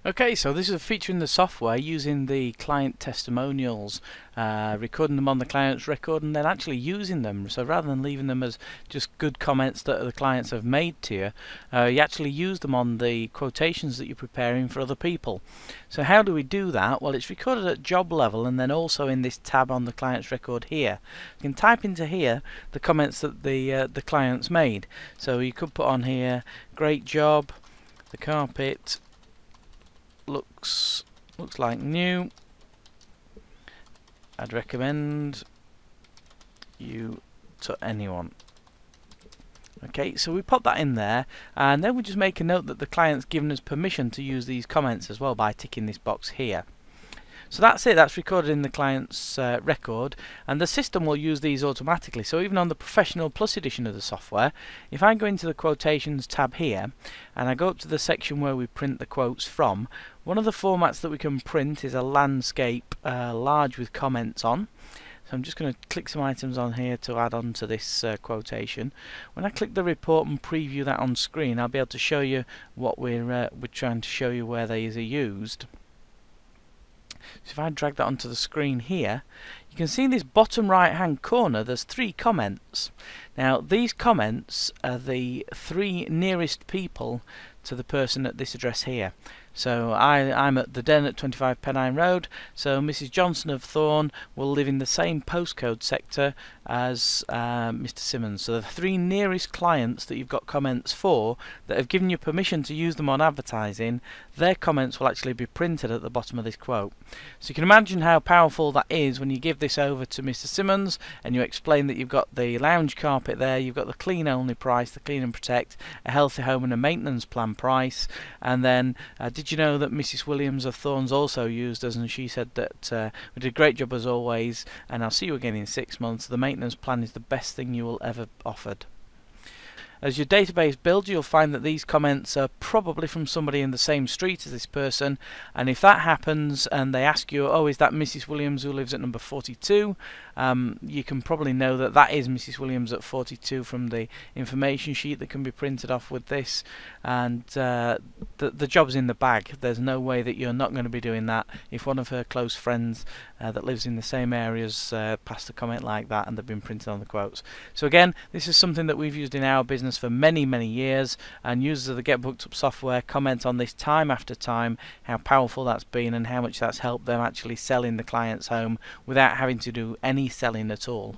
Okay, so this is a feature in the software using the client testimonials, recording them on the client's record and then actually using them. So rather than leaving them as just good comments that the clients have made to you, you actually use them on the quotations that you're preparing for other people. So how do we do that? Well, it's recorded at job level and then also in this tab on the client's record here. You can type into here the comments that the client's made. So you could put on here, great job, the carpet looks like new. I'd recommend you to anyone. Okay, so we pop that in there and then we just make a note that the client's given us permission to use these comments as well by ticking this box here. So that's it, that's recorded in the client's record, and the system will use these automatically. So even on the Professional Plus edition of the software, if I go into the quotations tab here and I go up to the section where we print the quotes from, one of the formats that we can print is a landscape large with comments on. So I'm just going to click some items on here to add on to this quotation. When I click the report and preview that on screen, I'll be able to show you what we're trying to show you where these are used. So if I drag that onto the screen here, you can see in this bottom right hand corner there's 3 comments. Now these comments are the 3 nearest people to the person at this address here. So I'm at the Den at 25 Pennine Road, so Mrs. Johnson of Thorn will live in the same postcode sector as Mr. Simmons. So the 3 nearest clients that you've got comments for that have given you permission to use them on advertising, their comments will actually be printed at the bottom of this quote. So you can imagine how powerful that is when you give this over to Mr. Simmons and you explain that you've got the lounge carpet there, you've got the clean only price, the clean and protect, a healthy home and a maintenance plan price, and then did you know that Mrs. Williams of Thorns also used us, and she said that we did a great job as always, and I'll see you again in 6 months. The maintenance plan is the best thing you will ever offered. As your database builds, you'll find that these comments are probably from somebody in the same street as this person, and if that happens and they ask you, oh, is that Mrs. Williams who lives at number 42, you can probably know that that is Mrs. Williams at 42 from the information sheet that can be printed off with this, and the job's in the bag. There's no way that you're not going to be doing that if one of her close friends that lives in the same areas passed a comment like that and they've been printed on the quotes. So again, this is something that we've used in our business for many years, and users of the GetBookedUp software comment on this time after time, how powerful that's been and how much that's helped them actually sell in the client's home without having to do any selling at all.